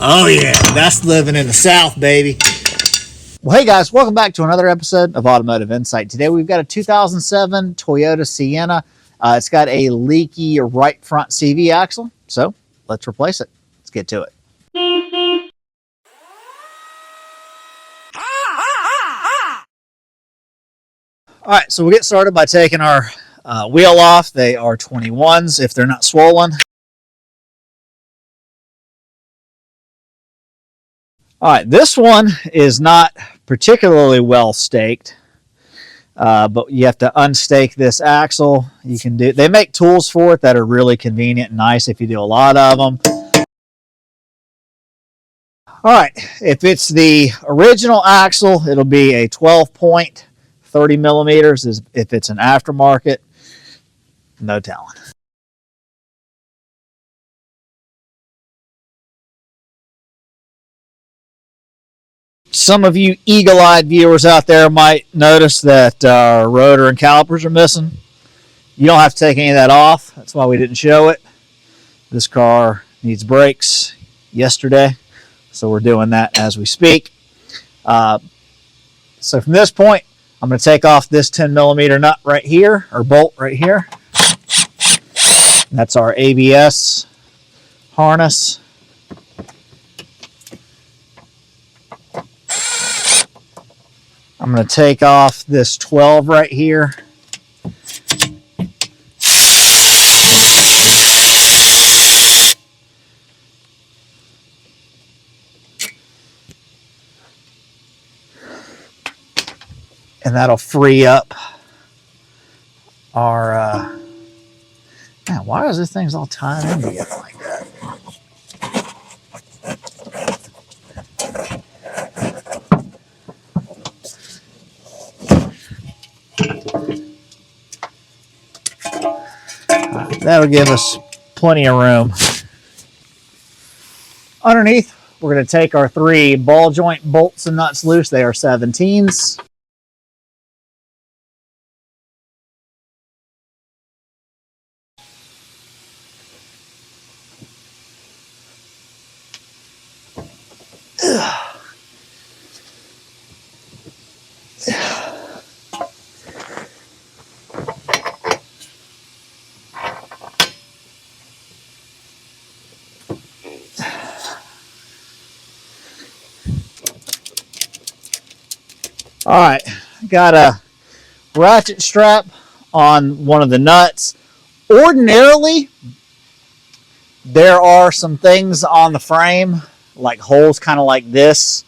Oh yeah, that's living in the South, baby. Well, hey guys, welcome back to another episode of Automotive Insight. Today we've got a 2007 Toyota Sienna. It's got a leaky right front CV axle, so let's replace it. Let's get to it. All right, so we'll get started by taking our wheel off. They are 21s if they're not swollen. All right, this one is not particularly well staked, but you have to unstake this axle. You can do. They make tools for it that are really convenient and nice if you do a lot of them. All right, if it's the original axle, it'll be a 12 point, 30 millimeters. If it's an aftermarket, no telling. Some of you eagle-eyed viewers out there might notice that our rotor and calipers are missing. You don't have to take any of that off. That's why we didn't show it. This car needs brakes yesterday, so we're doing that as we speak. So from this point, I'm going to take off this 10 millimeter nut right here, or bolt right here. That's our ABS harness. I'm going to take off this 12 right here. And that'll free up our, man, why is this thing's all tied in together like that? That'll give us plenty of room. Underneath, we're going to take our 3 ball joint bolts and nuts loose. They are 17s. All right, got a ratchet strap on one of the nuts. Ordinarily, there are some things on the frame, like holes kind of like this,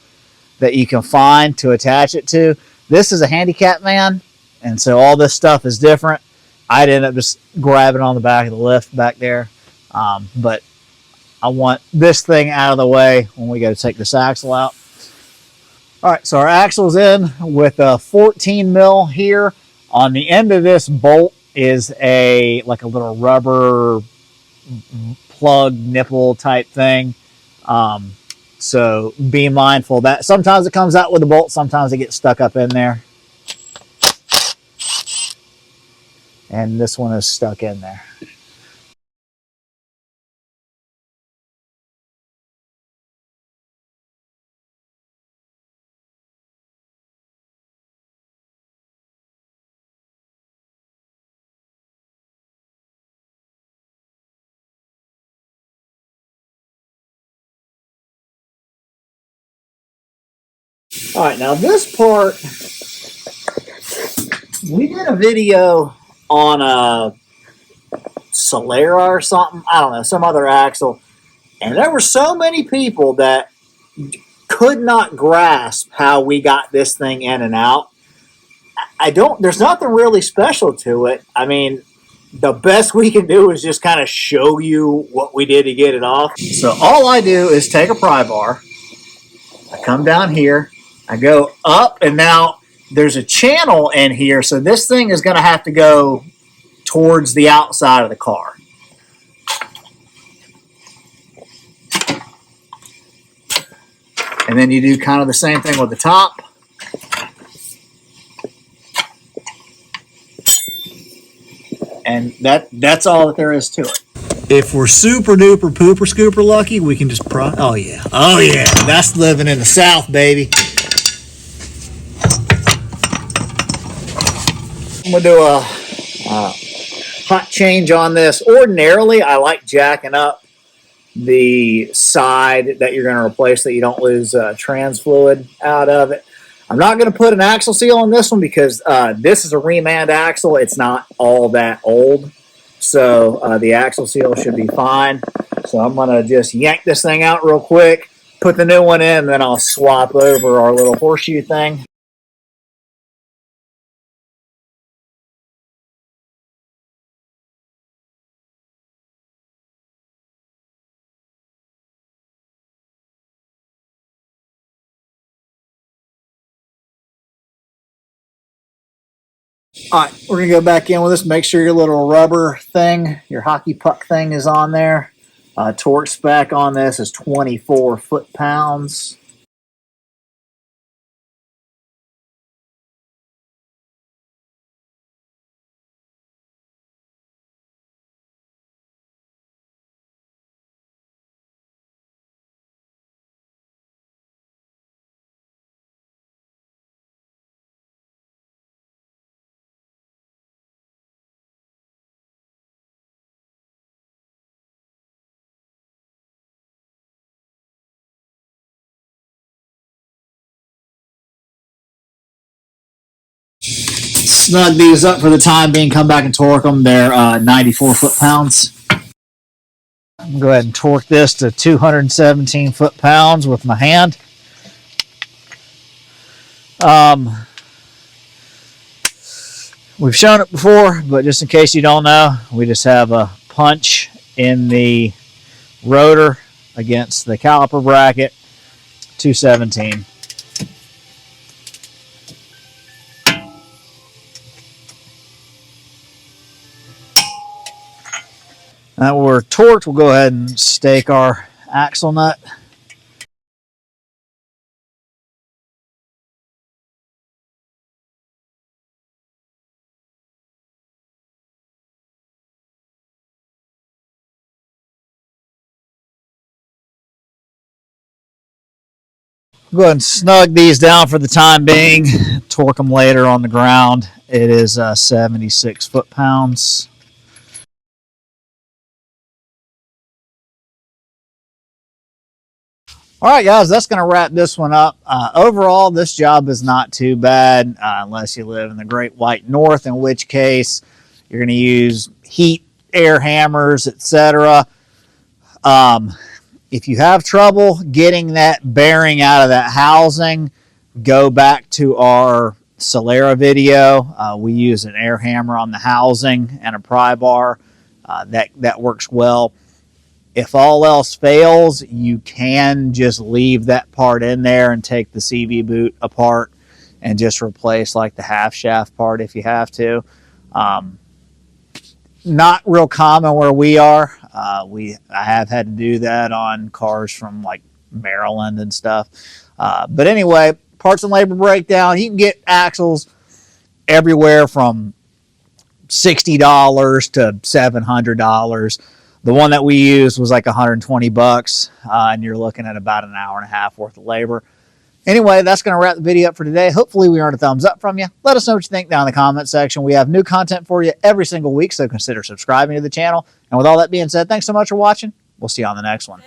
that you can find to attach it to. This is a handicap van, and so all this stuff is different. I'd end up just grabbing on the back of the lift back there, but I want this thing out of the way when we go to take this axle out. All right, so our axle's in with a 14 mil here. On the end of this bolt is like a little rubber plug nipple type thing. So be mindful that sometimes it comes out with a bolt, sometimes it gets stuck up in there. And this one is stuck in there. All right, now this part, we did a video on a Solera or something, I don't know, some other axle, and there were so many people that could not grasp how we got this thing in and out. There's nothing really special to it. I mean, the best we can do is just kind of show you what we did to get it off. So all I do is take a pry bar, I come down here, I go up, and now there's a channel in here, so this thing is going to have to go towards the outside of the car. And then you do kind of the same thing with the top. And that's all that there is to it. If we're super duper pooper scooper lucky, we can just oh yeah, that's living in the South, baby. I'm gonna do a hot change on this. Ordinarily, I like jacking up the side that you're going to replace so that you don't lose trans fluid out of it. I'm not going to put an axle seal on this one because this is a reman axle. It's not all that old, so the axle seal should be fine. So I'm going to just yank this thing out real quick, put the new one in, and then I'll swap over our little horseshoe thing. All right, we're going to go back in with this. Make sure your little rubber thing, your hockey puck thing is on there. Torque spec on this is 24 foot-pounds. Snug these up for the time being. Come back and torque them. They're 94 foot-pounds. Go ahead and torque this to 217 foot-pounds with my hand. We've shown it before, but just in case you don't know, we just have a punch in the rotor against the caliper bracket, 217. Now we're torqued, we'll go ahead and stake our axle nut. Go ahead and snug these down for the time being. Torque them later on the ground. It is 76 foot-pounds. All right, guys, that's going to wrap this one up. Overall, this job is not too bad unless you live in the Great White North, in which case you're going to use heat, air hammers, etc. If you have trouble getting that bearing out of that housing, go back to our Solera video. We use an air hammer on the housing and a pry bar. That works well. If all else fails, you can just leave that part in there and take the CV boot apart and just replace like the half shaft part if you have to. Not real common where we are. I have had to do that on cars from like Maryland and stuff. But anyway, parts and labor breakdown. You can get axles everywhere from $60 to $700. The one that we used was like 120 bucks, and you're looking at about an hour and a half worth of labor. Anyway, that's going to wrap the video up for today. Hopefully we earned a thumbs up from you. Let us know what you think down in the comment section. We have new content for you every single week, so consider subscribing to the channel. And with all that being said, thanks so much for watching. We'll see you on the next one.